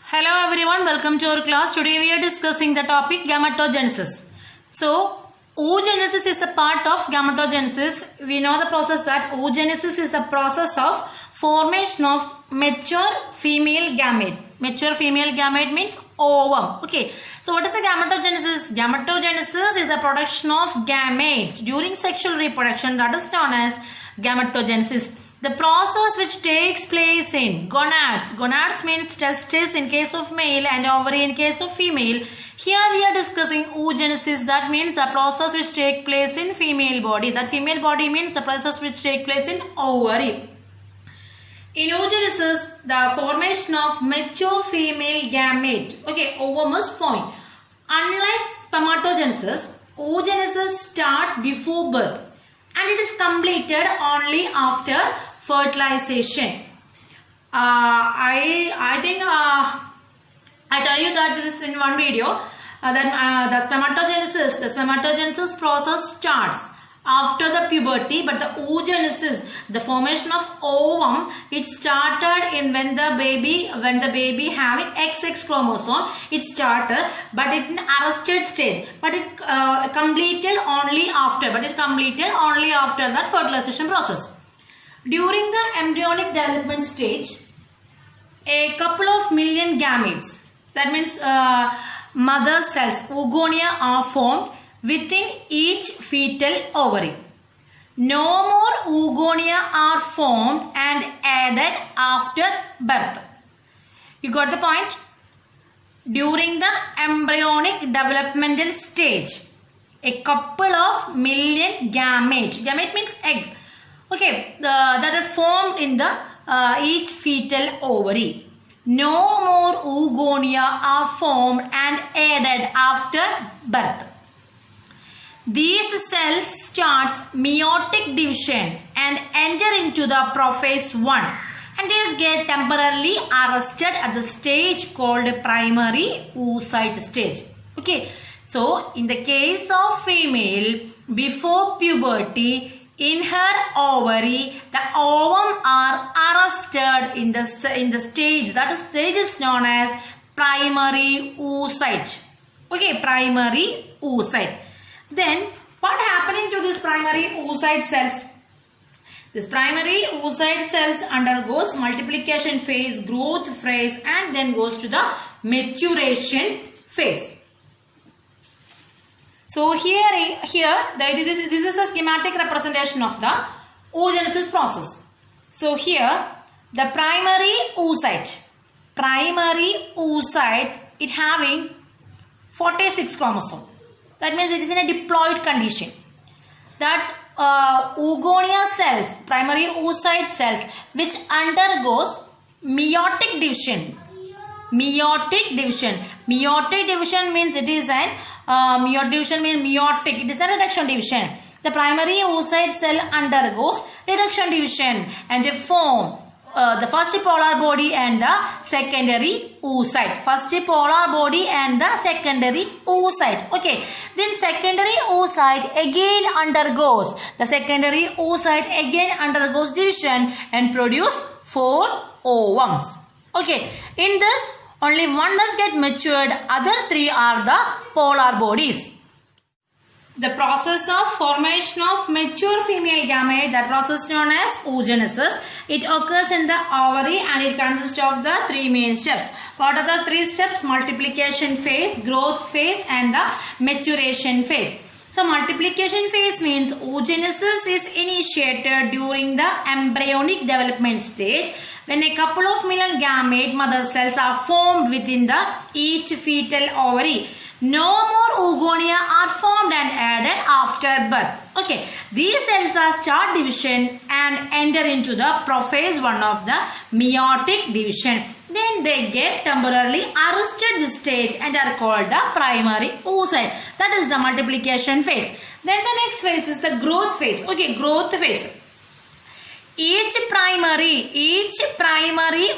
Hello everyone, welcome to our class. Today we are discussing the topic gametogenesis. So, oogenesis is a part of gametogenesis. We know the process that oogenesis is the process of formation of mature female gamete. Mature female gamete means ovum. Okay. So, what is the gametogenesis? Gametogenesis is the production of gametes during sexual reproduction, that is known as gametogenesis. The process which takes place in gonads. Gonads means testes in case of male and ovary in case of female. Here we are discussing oogenesis. That means the process which takes place in female body. That female body means the process which takes place in ovary. In oogenesis, the formation of mature female gamete. Okay, ovum is formed. Unlike spermatogenesis, oogenesis starts before birth and it is completed only after fertilization. I think I tell you that this in one video that the spermatogenesis process starts after the puberty, but the oogenesis, the formation of ovum, it started in when the baby having XX chromosome, it started, but it in arrested stage, but it completed only after that fertilization process. During the embryonic development stage, a couple of million gametes, that means mother cells, oogonia, are formed within each fetal ovary. No more oogonia are formed and added after birth. You got the point? During the embryonic developmental stage, a couple of million gametes. Gamete means egg. Okay, that are formed in the each fetal ovary. No more oogonia are formed and added after birth. These cells starts meiotic division and enter into the prophase 1 and these get temporarily arrested at the stage called primary oocyte stage. Okay, so in the case of female, before puberty, in her ovary, the ovum are arrested in the stage. That stage is known as primary oocyte. Okay, primary oocyte. Then, what happening to this primary oocyte cells? This primary oocyte cells undergoes multiplication phase, growth phase, and then goes to the maturation phase. So here this is the schematic representation of the oogenesis process. So here the primary oocyte, it having 46 chromosome. That means it is in a diploid condition. That's oogonia cells, primary oocyte cells, which undergoes meiotic division. Meiotic division means it is an meiotic. It is a reduction division. The primary oocyte cell undergoes reduction division and they form the first polar body and the secondary oocyte. First polar body and the secondary oocyte. Okay. Then secondary oocyte again undergoes division and produce 4 ovums. Okay. In this, only one does get matured, other 3 are the polar bodies. The process of formation of mature female gamete, that process known as oogenesis, it occurs in the ovary and it consists of the 3 main steps. What are the 3 steps? Multiplication phase, growth phase and the maturation phase. So multiplication phase means oogenesis is initiated during the embryonic development stage when a couple of million gamete mother cells are formed within the each fetal ovary. No more oogonia are formed and added after birth. Okay, these cells are start division and enter into the prophase 1 of the meiotic division. Then they get temporarily arrested this stage and are called the primary oocyte. That is the multiplication phase. Then the next phase is the growth phase. Okay, growth phase. Each primary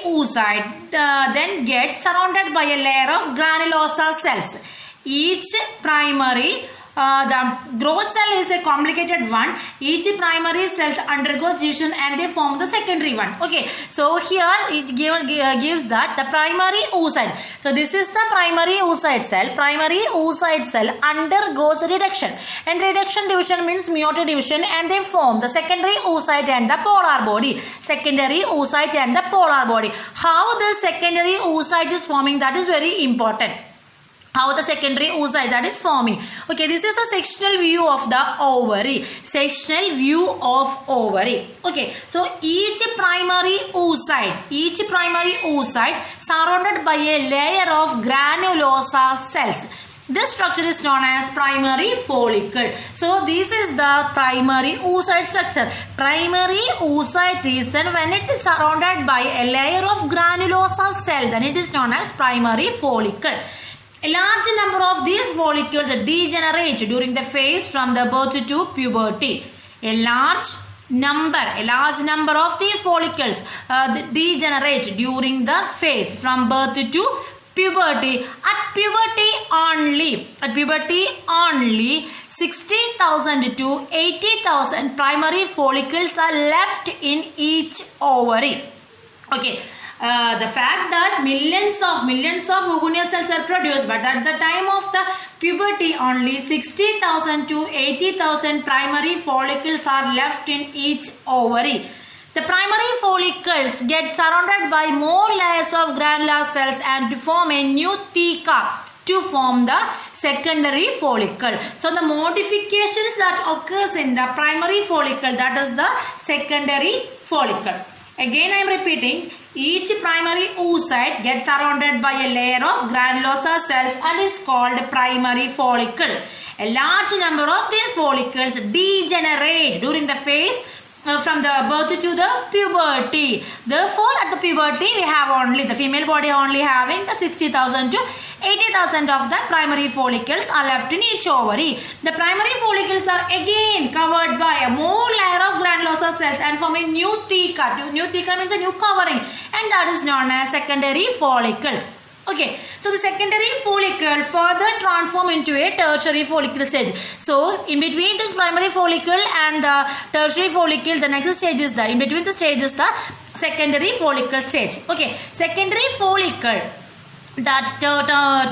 oocyte then gets surrounded by a layer of granulosa cells. Each primary the growth cell is a complicated one. Each primary cells undergoes division and they form the secondary one. Okay, so here it gives that the primary oocyte. So this is the primary oocyte cell. Primary oocyte cell undergoes reduction, and reduction division means meiotic division, and they form the secondary oocyte and the polar body. Secondary oocyte and the polar body. How the secondary oocyte is forming, that is very important. How the secondary oocyte that is forming. Okay, this is a sectional view of the ovary. Sectional view of ovary. Okay, so each primary oocyte surrounded by a layer of granulosa cells. This structure is known as primary follicle. So this is the primary oocyte structure. Primary oocyte is when it is surrounded by a layer of granulosa cell, then it is known as primary follicle. A large number of these follicles degenerate during the phase from the birth to puberty. A large number of these follicles degenerate during the phase from birth to puberty. At puberty only 60,000 to 80,000 primary follicles are left in each ovary. Okay. The fact that millions of Hugoniot cells are produced, but at the time of the puberty only 60,000 to 80,000 primary follicles are left in each ovary. The primary follicles get surrounded by more layers of granular cells and form a new theca to form the secondary follicle. So the modifications that occurs in the primary follicle, that is the secondary follicle. Again I am repeating, each primary oocyte gets surrounded by a layer of granulosa cells and is called primary follicle. A large number of these follicles degenerate during the phase from the birth to the puberty. Therefore at the puberty we have only the female body only having the 60,000 to 80,000 of the primary follicles are left in each ovary. The primary follicles are again covered by a more layer of granulosa cells and form a new theca. New theca means a new covering, and that is known as secondary follicles. Okay, so the secondary follicle further transform into a tertiary follicle stage. So in between this primary follicle and the tertiary follicle, the next stage is the, in between the stage is the secondary follicle stage. Okay, secondary follicle that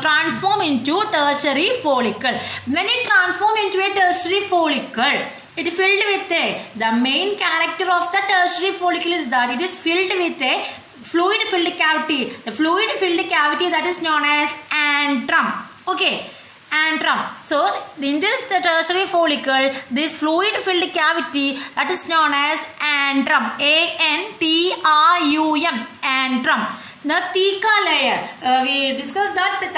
transform into tertiary follicle. When it transform into a tertiary follicle, it is filled with the main character of the tertiary follicle is that it is filled with a fluid filled cavity. The fluid filled cavity that is known as antrum. Okay, antrum. So in this the tertiary follicle, this fluid filled cavity that is known as antrum. A-N-T-R-U-M. Antrum. The theca layer, we discussed that the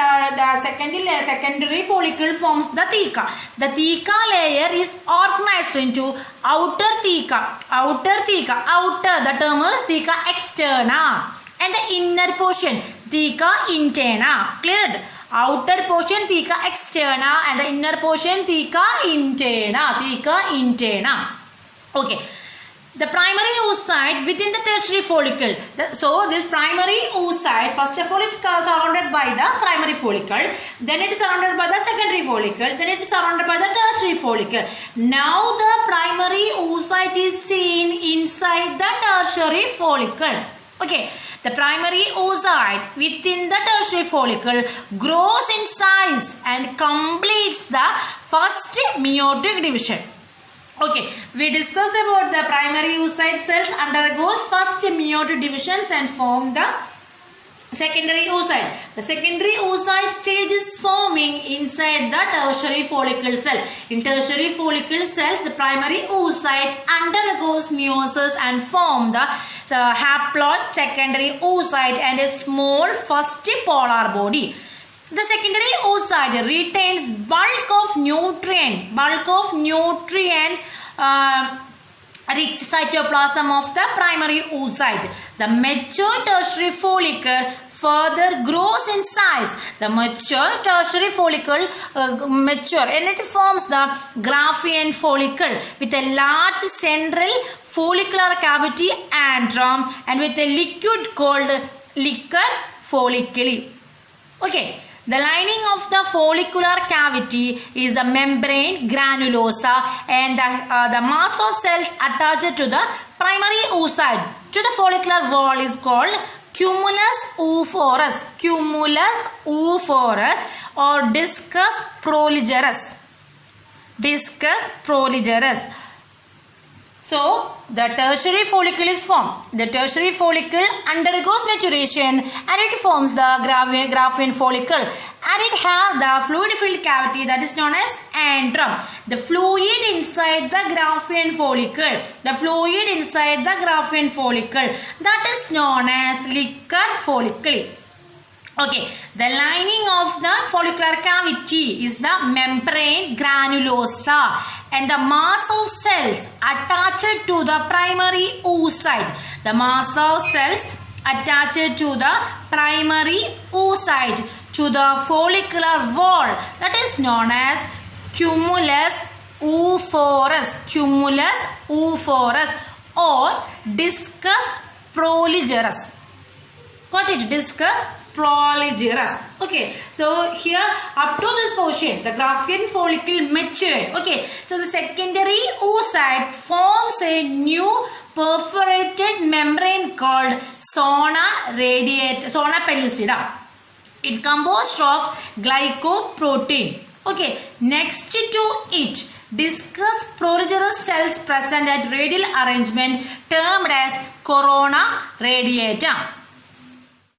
secondary follicle forms the theca. The theca layer is organized into outer theca. Outer, the term is theca externa, and the inner portion theca interna. Cleared? Outer portion theca externa and the inner portion theca interna. Okay. The primary oocyte within the tertiary follicle. So this primary oocyte, first of all, it is surrounded by the primary follicle. Then it is surrounded by the secondary follicle. Then it is surrounded by the tertiary follicle. Now the primary oocyte is seen inside the tertiary follicle. Okay. The primary oocyte within the tertiary follicle grows in size and completes the first meiotic division. Okay, we discussed about the primary oocyte cells undergoes first meiotic divisions and form the secondary oocyte. The secondary oocyte stage is forming inside the tertiary follicle cell. In tertiary follicle cells, the primary oocyte undergoes meiosis and form the haploid secondary oocyte and a small first polar body. The secondary oocyte retains bulk of nutrient rich cytoplasm of the primary oocyte. The mature tertiary follicle further grows in size. The mature tertiary follicle and it forms the Graafian follicle with a large central follicular cavity antrum and with a liquid called liquor folliculi. Okay. The lining of the follicular cavity is the membrane granulosa and the mass of cells attached to the primary oocyte to the follicular wall is called cumulus oophorus. Cumulus oophorus or discus proligerus. Discus proligerus. So, the tertiary follicle is formed. The tertiary follicle undergoes maturation and it forms the Graafian follicle, and it has the fluid-filled cavity that is known as antrum. The fluid inside the Graafian follicle. The fluid inside the Graafian follicle that is known as liquor folliculi. Okay, the lining of the follicular cavity is the membrane granulosa and the mass of cells attached to the primary oocyte. The mass of cells attached to the primary oocyte to the follicular wall that is known as cumulus oophorus. Cumulus oophorus or discus proligerus. Got it? Discus proligerus. Okay, so here up to this portion the Graafian follicle matured. Okay, so the secondary oocyte forms a new perforated membrane called zona pellucida. It's composed of glycoprotein. Okay, next to it discus proligerus cells present at radial arrangement termed as corona radiata.